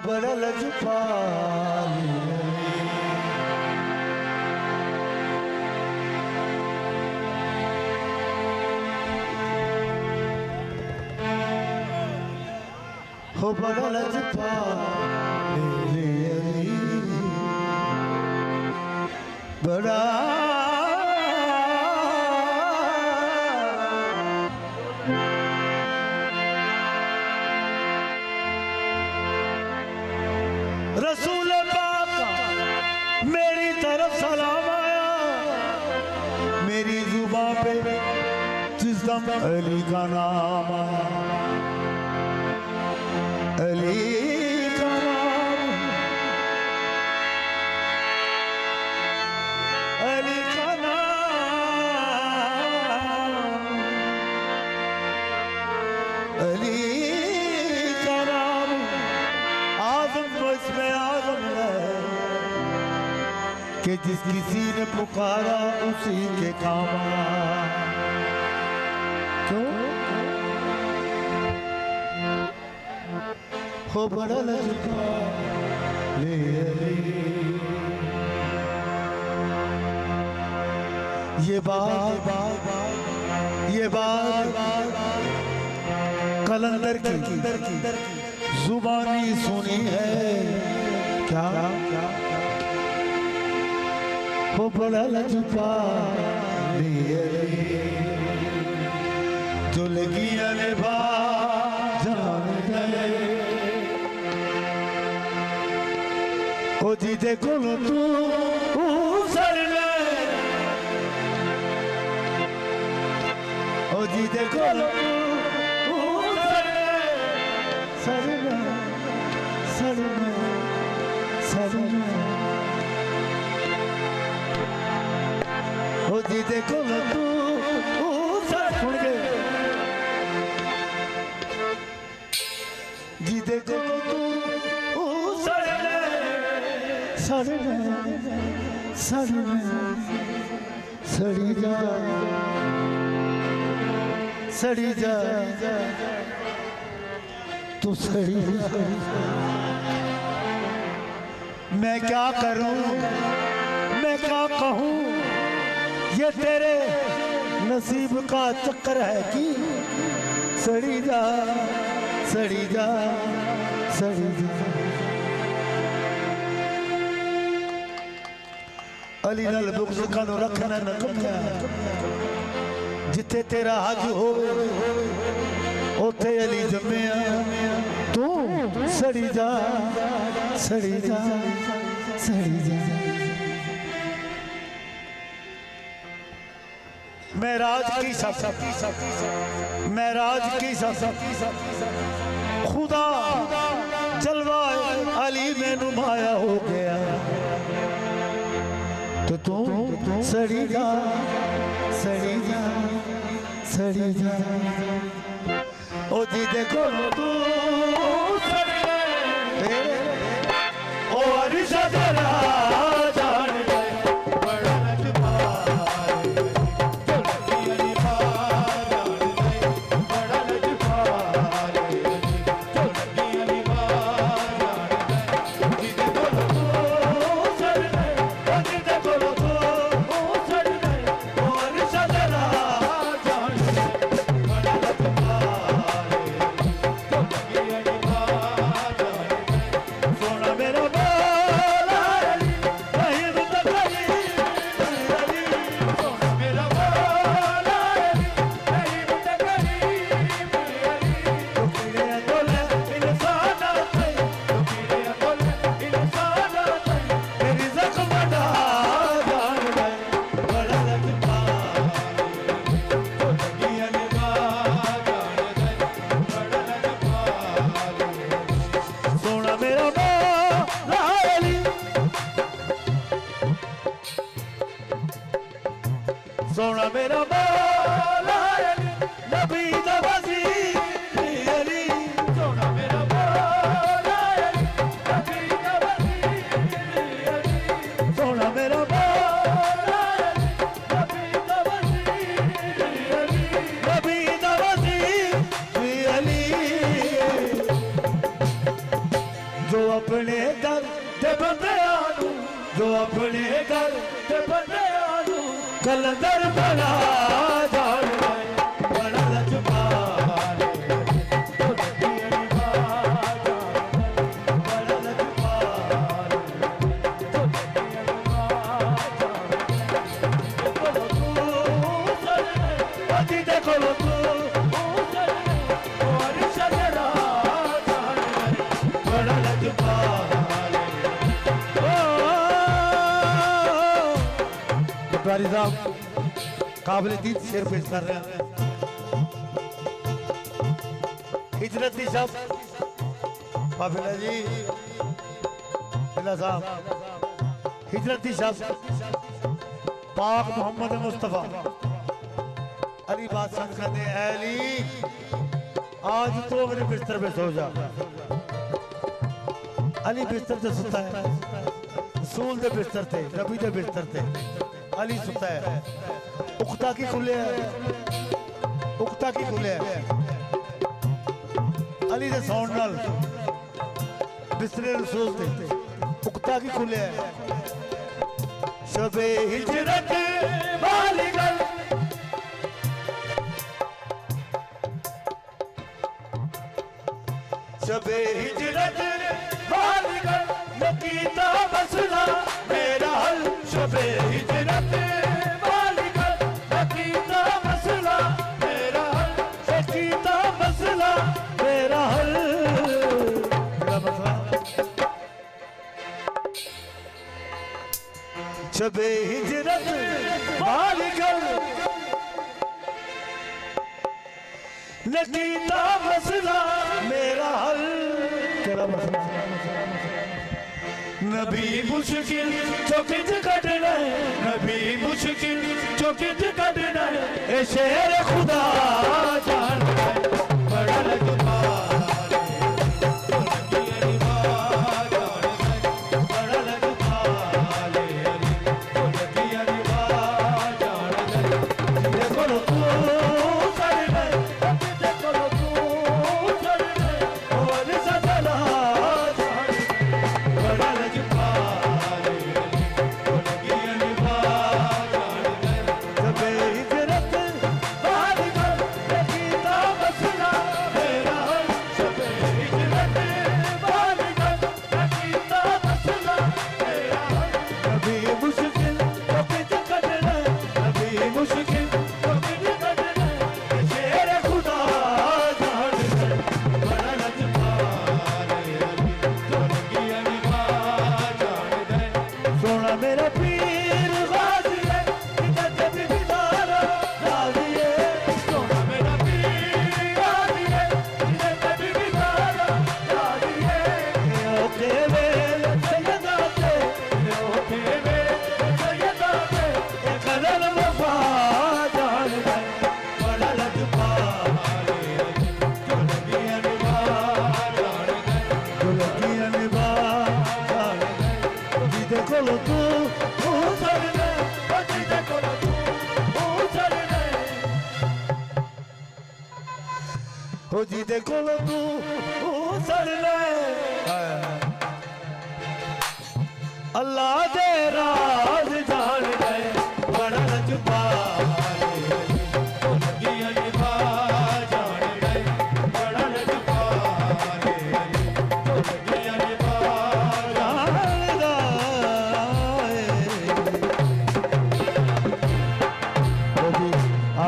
बड़ा लजपाल हो बड़ा लजपाल बड़ा रसूल पाक मेरी तरफ सलाम आया, मेरी जुबान पे जिस दम अली का नाम आया, अली का नाम, अली का नाम, अली का नाम आज़म तो इसमें आज़म है कि जिस किसी ने पुकारा उसी के काम आया। क्यों हो बड़ा लजपाल ये बात कलंदर की जुबानी सुनी है क्या हो बड़ा लजपाल जो लगी अले जान गए ओ जी देखो तू सर में, ओ जी देखो सर में, सर में, सर में, ओ जी देखो तू सर सुन के जी देखो तू सर में, सर में, सर में, सड़ी जा, सड़ी जा, तू सड़ी जा। मैं क्या करूं, मैं क्या कहूं, ये तेरे नसीब का चक्कर है कि सड़ी जा, सड़ी जा, सड़ी जा। अली नाल बुग़्ज़ कानू रखना न कमिया, जिथे तेरा हज हो उथे अली जम्मिया। तू सड़ी जा, सड़ी जा, सड़ी जा। महराज की सफर, महराज की सफर खुदा जलवा अली में नुमाया हो गया। तो तू सड़ी जा, सड़ी जा, सड़ी जा। ओ जी देखो तू सड़ी ओ अरिशा जरा जान गए बड़ा लजपाल, बड़ा लजपाल, सोना मेरा मौला अली नबी दा वज़ीर अली, सोना मेरा मौला अली नबी दा वज़ीर अली, सोना मेरा मौला अली नबी दा वज़ीर अली, नबी दा वज़ीर अली। जो अपने घर ते बंदियां नू जो अपने घर ते बंदियां नू कलंदर बना जाने बड़ा लजपाल पटवारी साहब काबिल दीद शेर पेश कर रहे हैं। हिजरती साहब बाबिला जी बिला साहब हिजरती साहब पाक मोहम्मद मुस्तफा अली बात संग कहते हैं अली आज तो मेरे बिस्तर पे सो जा। अली बिस्तर से सुता है रसूल दे बिस्तर थे नबी दे बिस्तर थे अली सुता है उक्ता की खुले है उक्ता की खुले है अली दे सौन नाल बिस्तरे रसूल थे उक्ता की खुले है शबे हिजरत वाली गल शबे हिजरत वाली गल नकीता मसला मेरा हल शबे हिजरत वाली गल नकीता मसला मेरा हल नकीता मसला मेरा हल मेरा मसला शबे हिजरत वाली गल नकीता मसला मेरा हल तेरा मसला नबी मुश्किल चौकित कटना है नबी मुश्किल चौकित कटना है ए शेर खुदा जान है बड़ा लगपाल बड़ा लगपाल देखो लो तू करना देखो लो तू करना और सदा बड़ा लगपाल शबे हिजरत वाली गल नकीता मसला मेरा हल शबे हिजरत वाली गल नकीता मसला मेरा हल नबी मुश्किल चौकित कटना नबी मुश्किल चौकित कटना शेर खुदा जान है बड़ा लगपाल सोना मेरा पीर गाजी है इज्जत भी बिदारा राजी है सोना मेरा पीर गाजी है इज्जत भी बिदारा राजी है ओके वेल सैयदाते ओके वेल सैयदाते एक कदम वफा जान है बड़ा लगपाल दुल्हनिया निभा जान है देखो लो तू चलने देखो लो तू चलने हो जी देखो लो तू चलने